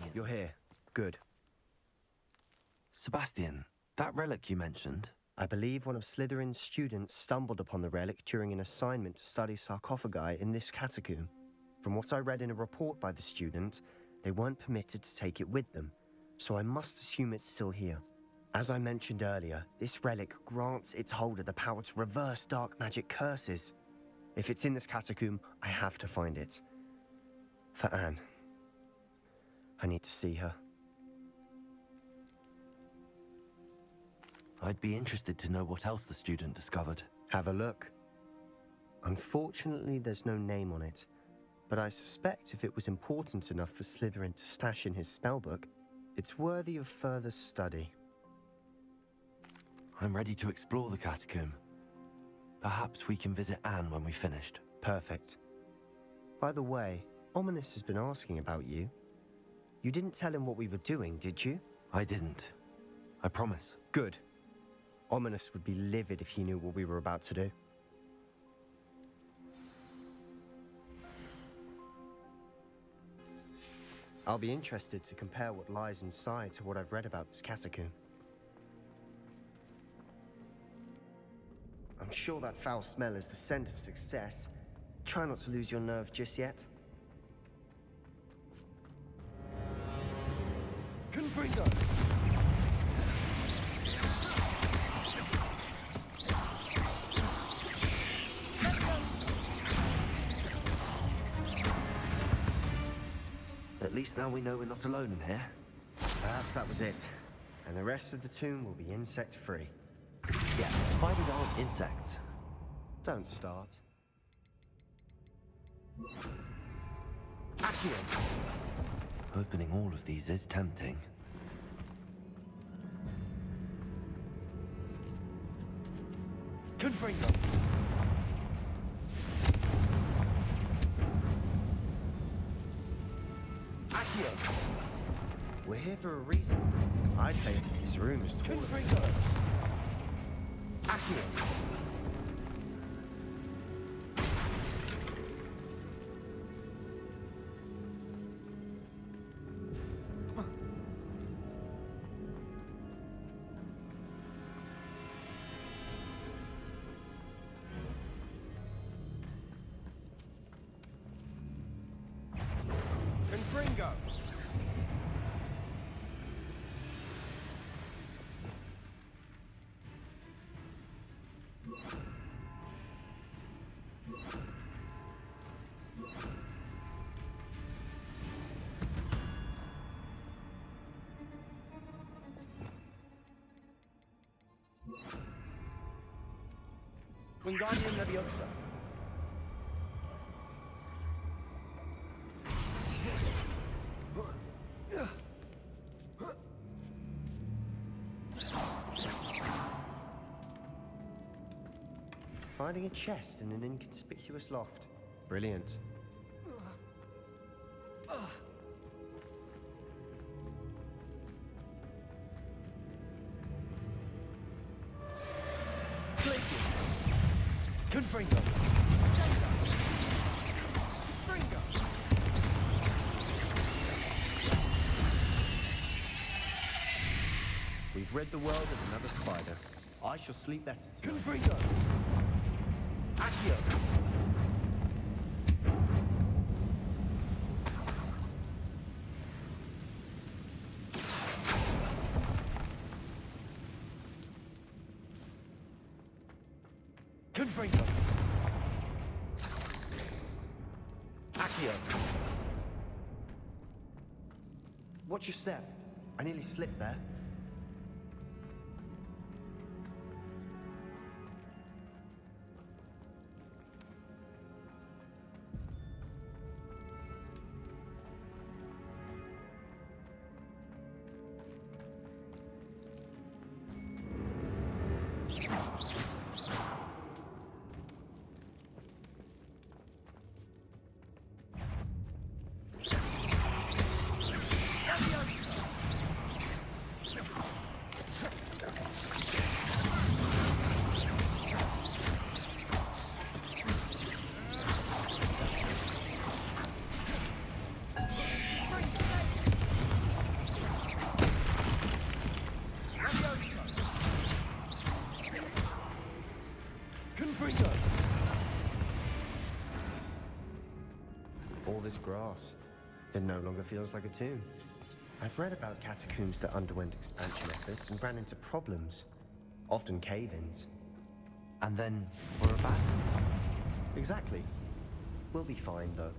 it. You're here. Good. Sebastian, that relic you mentioned. I believe one of Slytherin's students stumbled upon the relic during an assignment to study sarcophagi in this catacomb. From what I read in a report by the student, they weren't permitted to take it with them, so I must assume it's still here. As I mentioned earlier, this relic grants its holder the power to reverse dark magic curses. If it's in this catacomb, I have to find it. For Anne. I need to see her. I'd be interested to know what else the student discovered. Have a look. Unfortunately, there's no name on it, but I suspect if it was important enough for Slytherin to stash in his spellbook, it's worthy of further study. I'm ready to explore the catacomb. Perhaps we can visit Anne when we've finished. Perfect. By the way, Ominous has been asking about you. You didn't tell him what we were doing, did you? I didn't. I promise. Good. Ominous would be livid if he knew what we were about to do. I'll be interested to compare what lies inside to what I've read about this catacomb. I'm sure that foul smell is the scent of success. Try not to lose your nerve just yet. Confringo! At least now we know we're not alone in here. Perhaps that was it. And the rest of the tomb will be insect-free. Yeah, spiders aren't insects. Don't start. Accio! Opening all of these is tempting. Confringo! We're here for a reason. I'd say this room is taller than Confringo! Accio! Confringo! Wingardium Leviosa. Finding a chest in an inconspicuous loft. Brilliant. Confringo! Confringo! We've rid the world of another spider. I shall sleep better tonight. Confringo! Accio! Confringo! Accio! Watch your step. I nearly slipped there. this grass. It no longer feels like a tomb. I've read about catacombs that underwent expansion efforts and ran into problems, often cave-ins. And then were abandoned. Exactly. We'll be fine, though.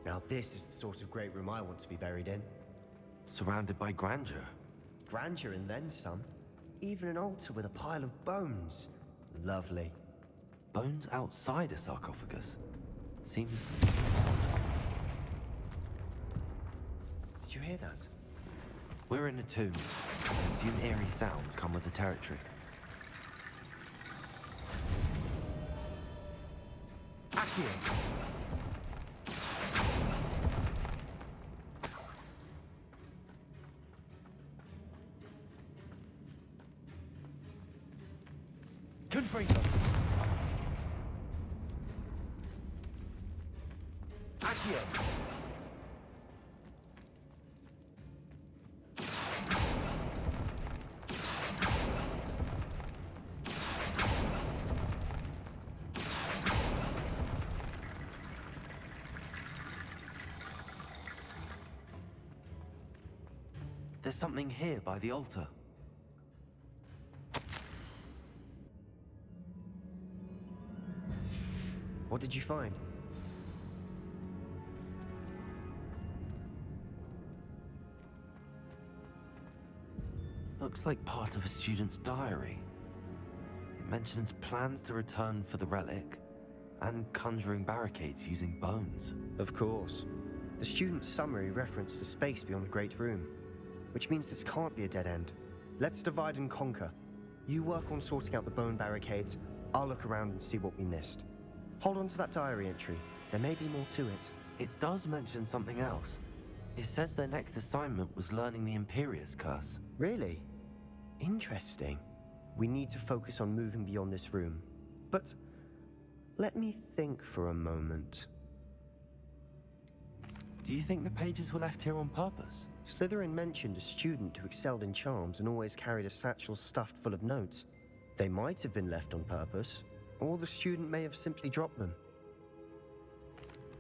Now this is the sort of great room I want to be buried in. Surrounded by grandeur. Grandeur and then some. Even an altar with a pile of bones. Lovely. Bones outside a sarcophagus. Seems Did you hear that? we're in a tomb. I assume eerie sounds come with the territory. Accio. Confringo. Accio. There's something here by the altar. What did you find? Looks like part of a student's diary. It mentions plans to return for the relic and conjuring barricades using bones. Of course. The student's summary referenced the space beyond the Great Room, which means this can't be a dead end. Let's divide and conquer. You work on sorting out the bone barricades. I'll look around and see what we missed. Hold on to that diary entry. There may be more to it. It does mention something else. It says their next assignment was learning the Imperious curse. Really? Interesting. We need to focus on moving beyond this room. But let me think for a moment. Do you think the pages were left here on purpose? Slytherin mentioned a student who excelled in charms and always carried a satchel stuffed full of notes. They might have been left on purpose, or the student may have simply dropped them.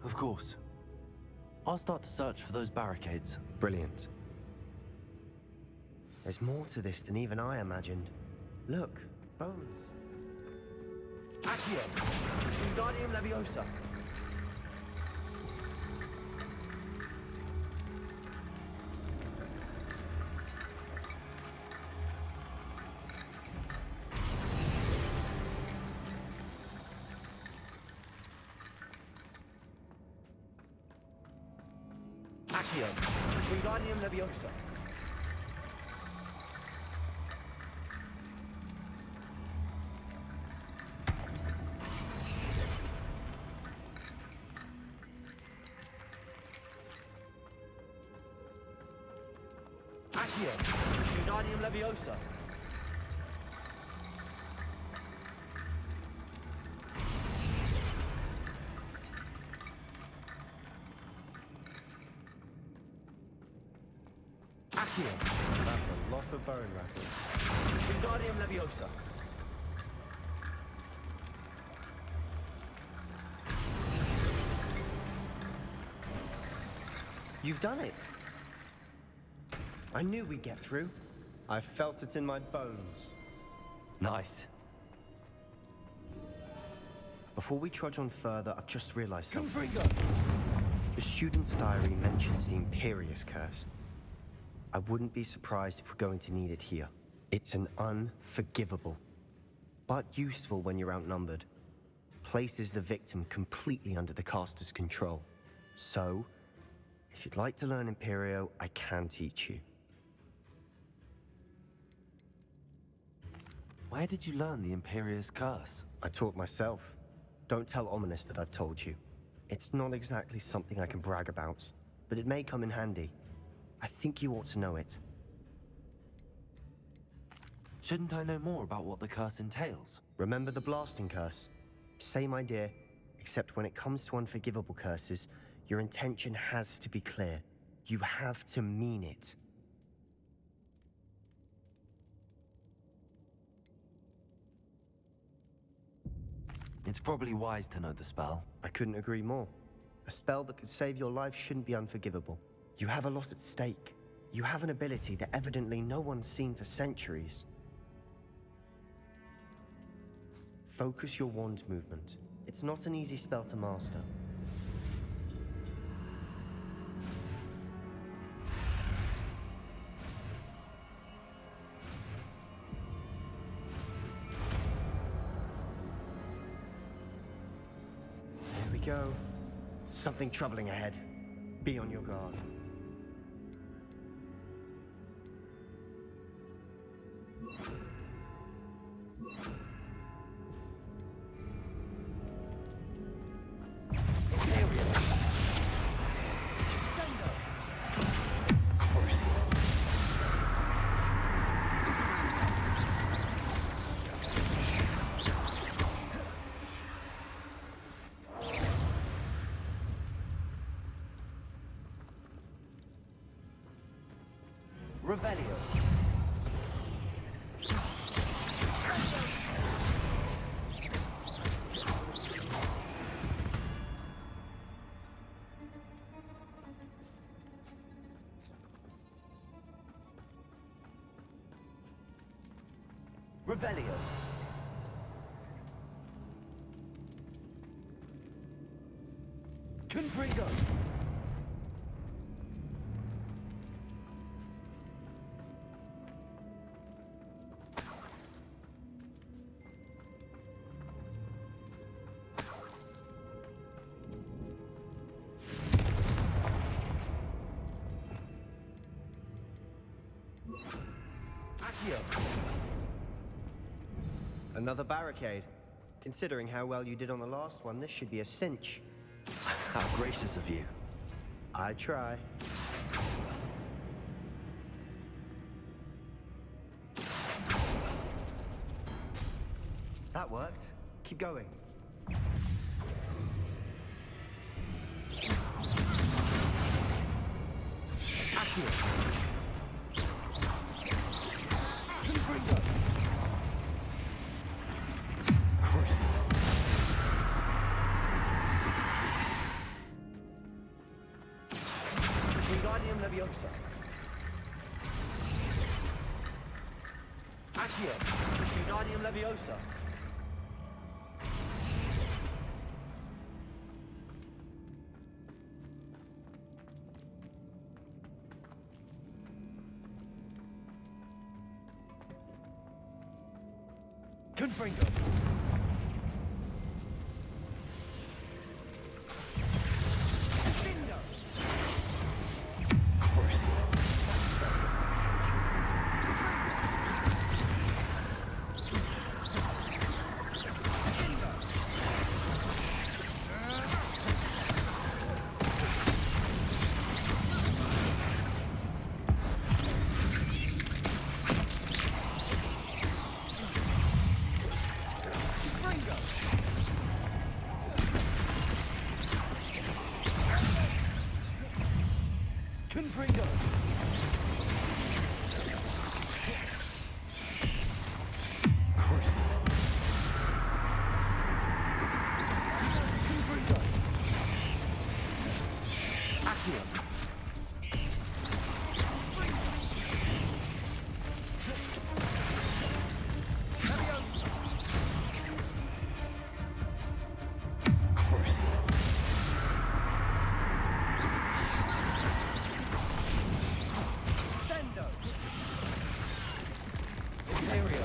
Of course. I'll start to search for those barricades. Brilliant. There's more to this than even I imagined. Look, bones. Accio. Wingardium Leviosa. Accio. Wingardium Leviosa. Accio. Wingardium Leviosa. Accio. That's a lot of bone rattle. Wingardium Leviosa. You've done it! I knew we'd get through. I felt it in my bones. Nice. Before we trudge on further, I've just realized something. Confringo. The student's diary mentions the Imperious curse. I wouldn't be surprised if we're going to need it here. It's an unforgivable, but useful when you're outnumbered. Places the victim completely under the caster's control. So, if you'd like to learn Imperio, I can teach you. Where did you learn the Imperious curse? I taught myself. Don't tell Ominous that I've told you. It's not exactly something I can brag about, but it may come in handy. I think you ought to know it. Shouldn't I know more about what the curse entails? Remember the blasting curse? Same idea, Except when it comes to unforgivable curses, your intention has to be clear. You have to mean it. It's probably wise to know the spell. I couldn't agree more. A spell that could save your life shouldn't be unforgivable. You have a lot at stake. You have an ability that evidently no one's seen for centuries. Focus your wand movement. It's not an easy spell to master. There we go. Something troubling ahead. Be on your guard. Revelio. Revelio. Confringo. Another barricade. Considering how well you did on the last one, this should be a cinch. How gracious of you. I try. That worked. Keep going. Wingardium Leviosa. Accio. Wingardium Leviosa. Confringo. Confringo. Imperio.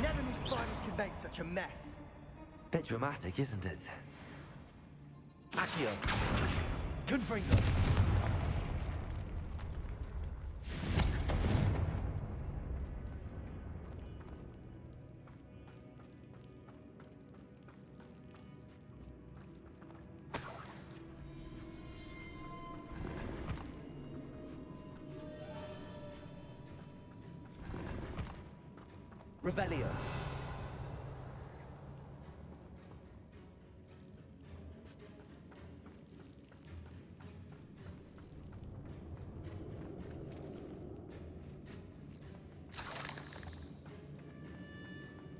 Never knew spiders could make such a mess. Bit dramatic, isn't it? Accio. Confringo. Revelio.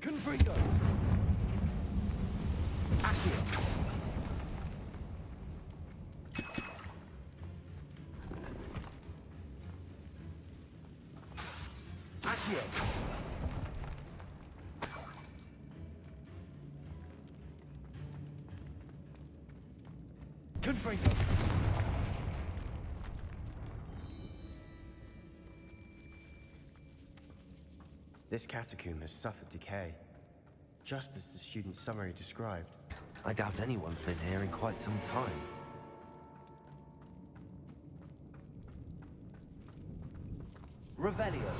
Confringo. Accio. Accio. Confringo. This catacomb has suffered decay, just as the student's summary described. I doubt anyone's been here in quite some time. Revelio.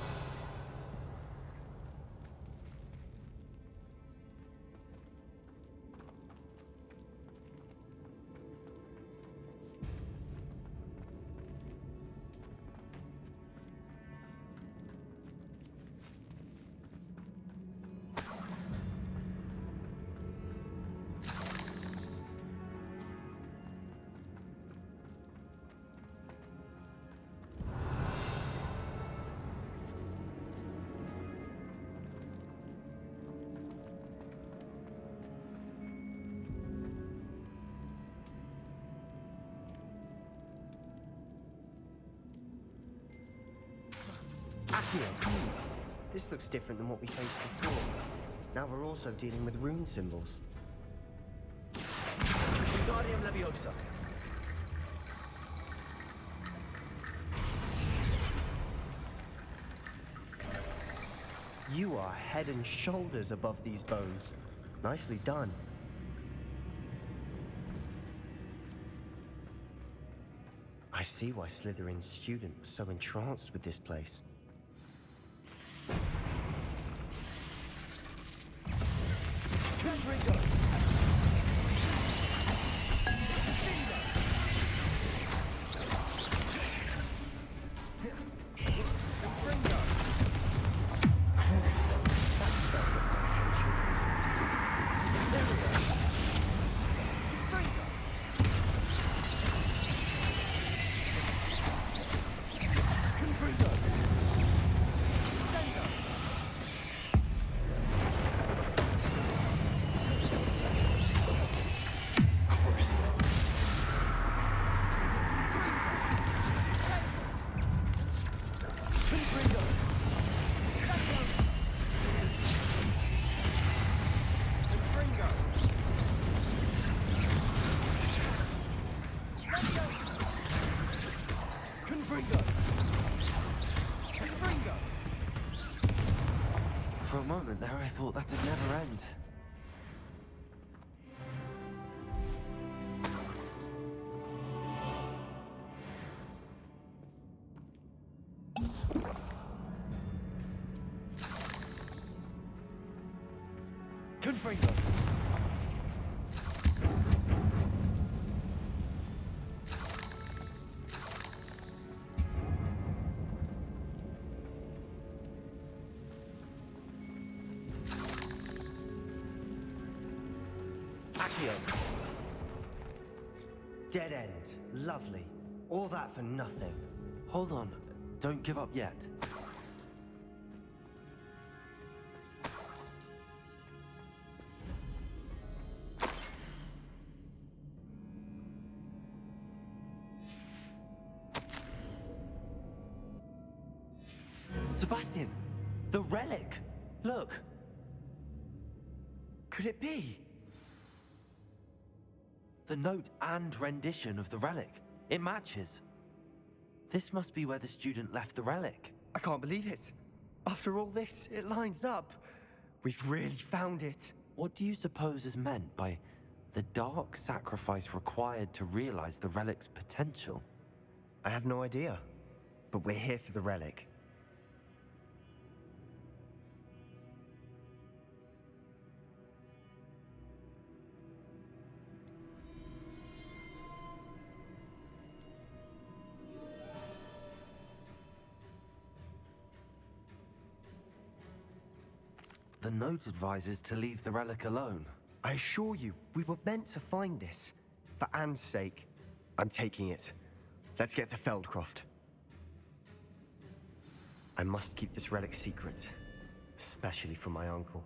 This looks different than what we faced before. Now we're also dealing with rune symbols. Wingardium Leviosa. You are head and shoulders above these bones. Nicely done. I see why Slytherin's student was so entranced with this place. Confringo. For a moment there, I thought that'd never end. Confringo. Dead end. Lovely. All that for nothing. Hold on, don't give up yet. Sebastian! The relic! Look! Could it be? The note and rendition of the relic. It matches. This must be where the student left the relic. I can't believe it. After all this, it lines up. We've really found it. What do you suppose is meant by the dark sacrifice required to realize the relic's potential? I have no idea. But we're here for the relic. The note advises to leave the relic alone. I assure you, we were meant to find this. For Anne's sake, I'm taking it. Let's get to Feldcroft. I must keep this relic secret, especially from my uncle.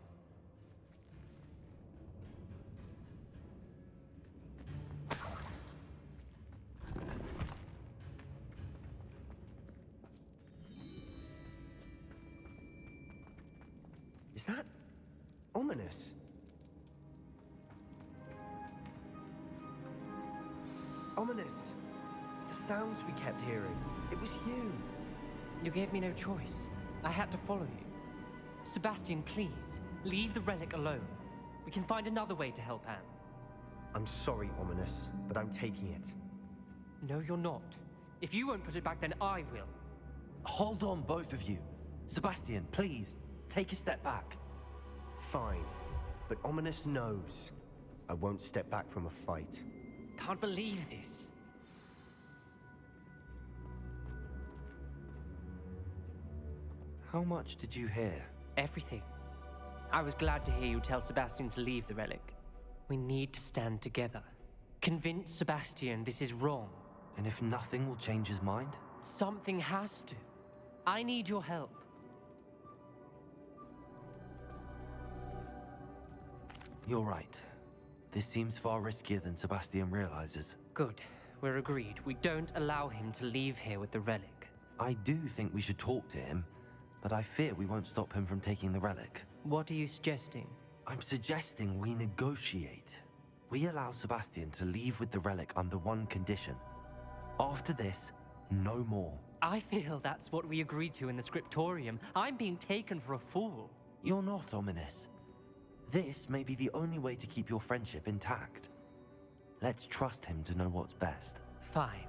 Is that ominous? Ominous. The sounds we kept hearing. It was you. You gave me no choice. I had to follow you. Sebastian, please, leave the relic alone. We can find another way to help Anne. I'm sorry, Ominous, but I'm taking it. No, you're not. If you won't put it back, then I will. Hold on, both of you. Sebastian, please, take a step back. Fine, but Ominous knows I won't step back from a fight. Can't believe this. How much did you hear? Everything. I was glad to hear you tell Sebastian to leave the relic. We need to stand together. Convince Sebastian this is wrong. And if nothing will change his mind? Something has to. I need your help. You're right. This seems far riskier than Sebastian realizes. Good. We're agreed. We don't allow him to leave here with the relic. I do think we should talk to him, but I fear we won't stop him from taking the relic. What are you suggesting? I'm suggesting we negotiate. We allow Sebastian to leave with the relic under one condition. After this, no more. I feel that's what we agreed to in the scriptorium. I'm being taken for a fool. You're not, Ominous. This may be the only way to keep your friendship intact. Let's trust him to know what's best. Fine.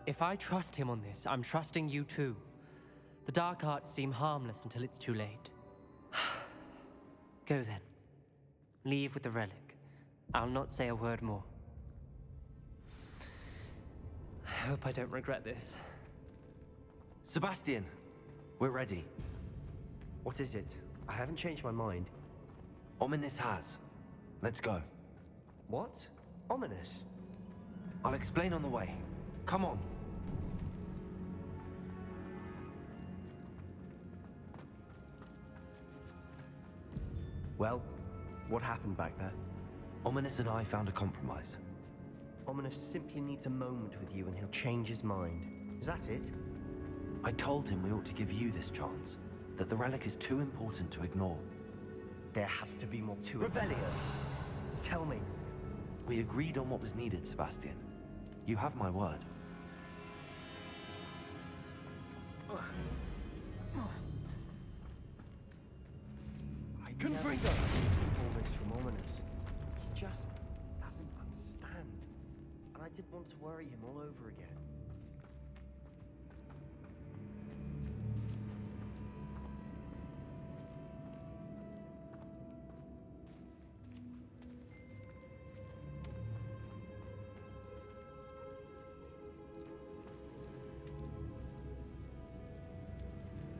If I trust him on this, I'm trusting you too. The dark arts seem harmless until it's too late. Go then. Leave with the relic. I'll not say a word more. I hope I don't regret this. Sebastian, we're ready. What is it? I haven't changed my mind. Ominous has. Let's go. What? Ominous? I'll explain on the way. Come on. Well, what happened back there? Ominous and I found a compromise. Ominous simply needs a moment with you and he'll change his mind. Is that it? I told him we ought to give you this chance, that the relic is too important to ignore. There has to be more to it. Revellius. Tell me. We agreed on what was needed, Sebastian. You have my word. Confringo. All this from Ominous. He just doesn't understand. And I didn't want to worry him all over again.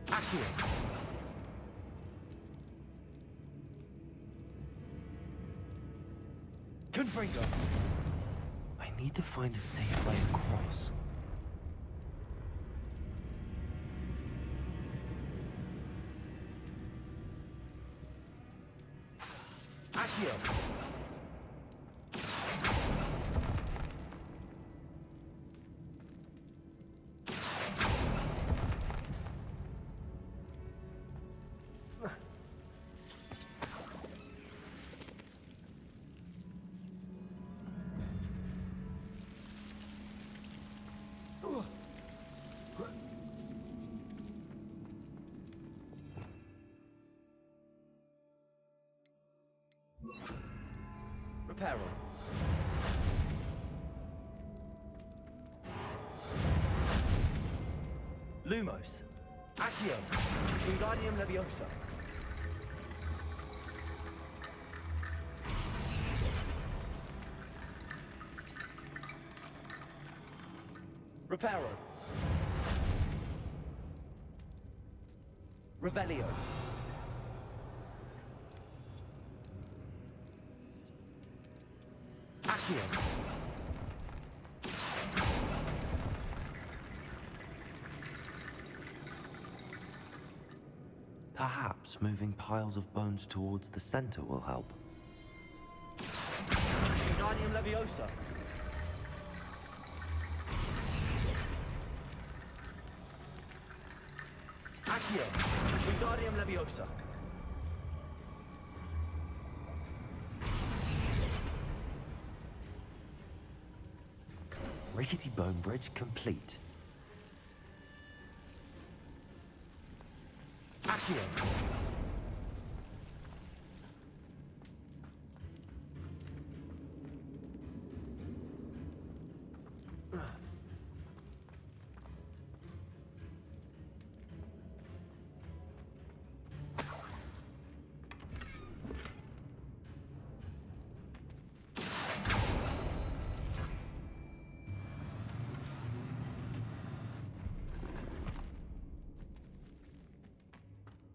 Accio. Confringo. I need to find a safe way across. Accio. Reparo. Lumos. Accio. Wingardium Leviosa. Reparo. Revelio. Accio. Perhaps moving piles of bones towards the center will help. Wingardium Leviosa. Accio. Wingardium Leviosa. Rickety bone bridge complete. Accio.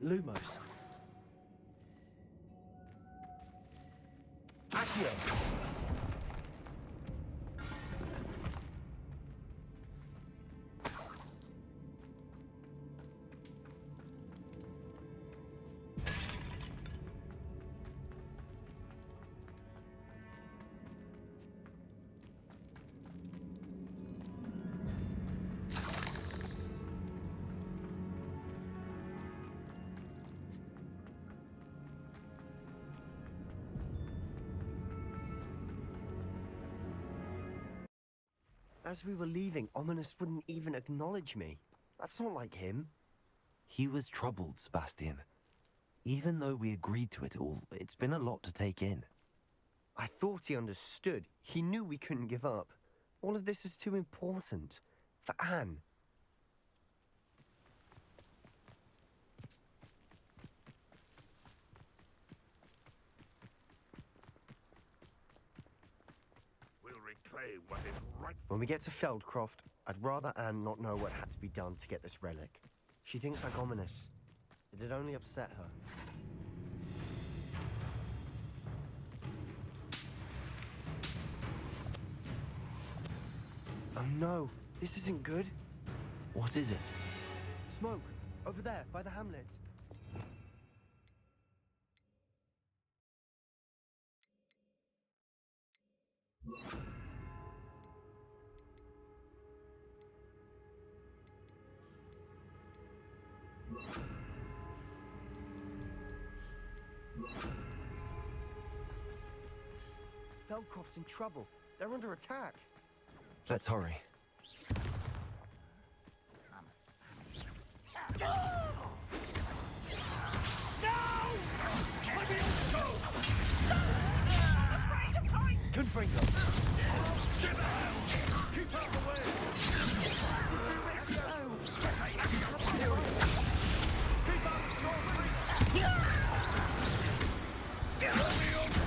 Lumos. Accio. As we were leaving, Ominous wouldn't even acknowledge me. That's not like him. He was troubled, Sebastian. Even though we agreed to it all, it's been a lot to take in. I thought he understood. He knew we couldn't give up. All of this is too important. For Anne. We'll reclaim what is right. When we get to Feldcroft, I'd rather Anne not know what had to be done to get this relic. She thinks like Ominous. It'd only upset her. Oh no, this isn't good. What is it? Smoke, over there, by the hamlet. Feldcroft's in trouble. They're under attack. Let's hurry. Confringo. Keep out the way!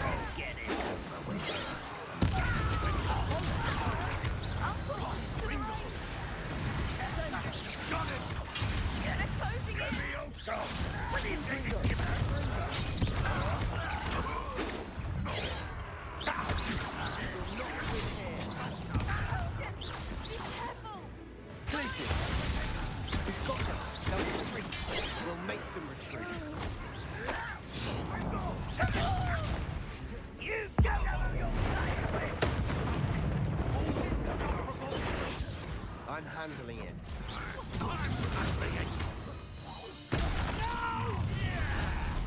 Let's get this over with. Got it! They're closing in. Leviosa! What do you think of him? Be careful. Places. We've got them. They'll retreat. We'll make them retreat. You don't know who you're playing with. I'm handling it.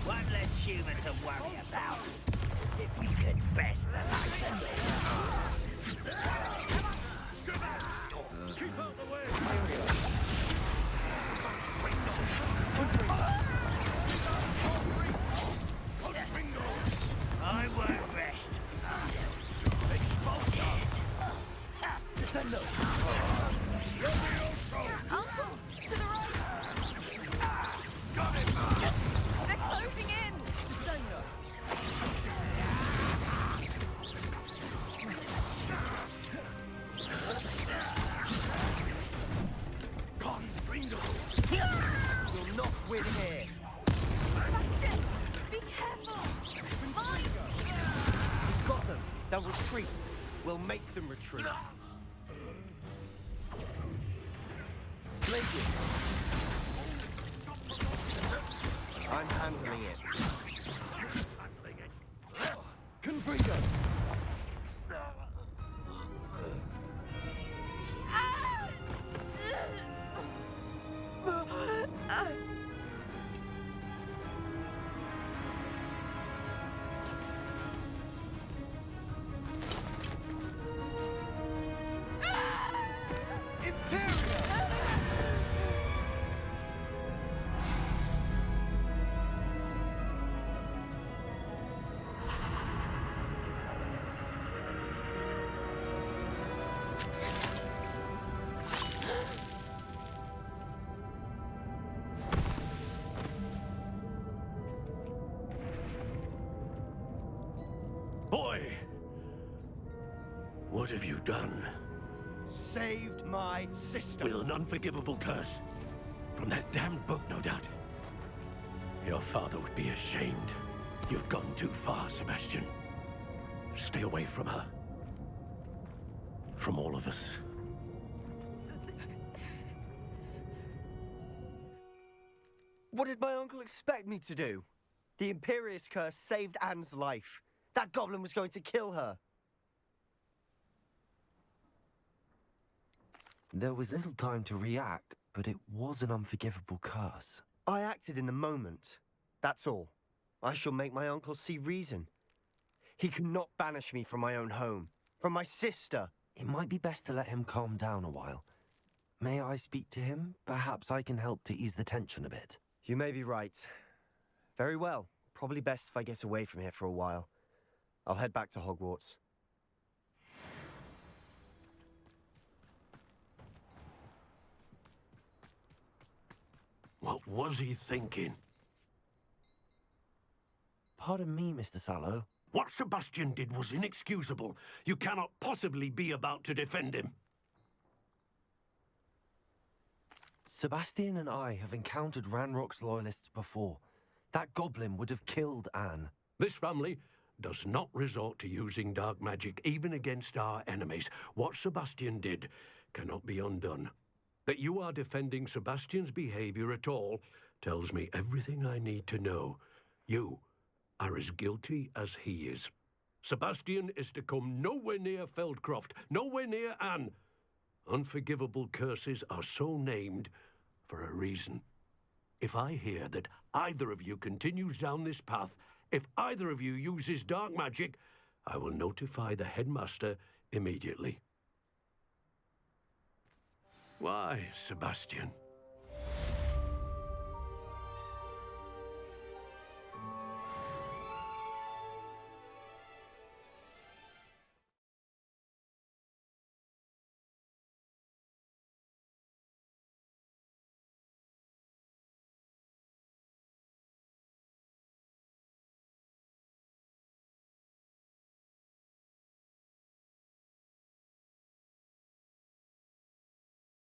One less human to worry about. As if we could best the likes of it. Keep out the way! I won't rest. Expulsion. Descendo. Uncle, to the right. Got it! They're closing in. Descendo. Confringo! We'll not win here. Sebastian, be careful. Mine. We've got them. They'll retreat. We'll make them retreat. Blinkies. I'm handling it. Confringo. Boy! What have you done? Saved my sister. With an unforgivable curse. From that damned book, no doubt. Your father would be ashamed. You've gone too far, Sebastian. Stay away from her. From all of us. What did my uncle expect me to do? The Imperious curse saved Anne's life. That goblin was going to kill her. There was little time to react, but it was an unforgivable curse. I acted in the moment. That's all. I shall make my uncle see reason. He cannot banish me from my own home, from my sister. It might be best to let him calm down a while. May I speak to him? Perhaps I can help to ease the tension a bit. You may be right. Very well. Probably best if I get away from here for a while. I'll head back to Hogwarts. What was he thinking? Pardon me, Mr. Sallow. What Sebastian did was inexcusable. You cannot possibly be about to defend him. Sebastian and I have encountered Ranrock's loyalists before. That goblin would have killed Anne. This family does not resort to using dark magic, even against our enemies. What Sebastian did cannot be undone. That you are defending Sebastian's behavior at all tells me everything I need to know. You are as guilty as he is. Sebastian is to come nowhere near Feldcroft, nowhere near Anne. Unforgivable curses are so named for a reason. If I hear that either of you continues down this path, if either of you uses dark magic, I will notify the headmaster immediately. Why, Sebastian?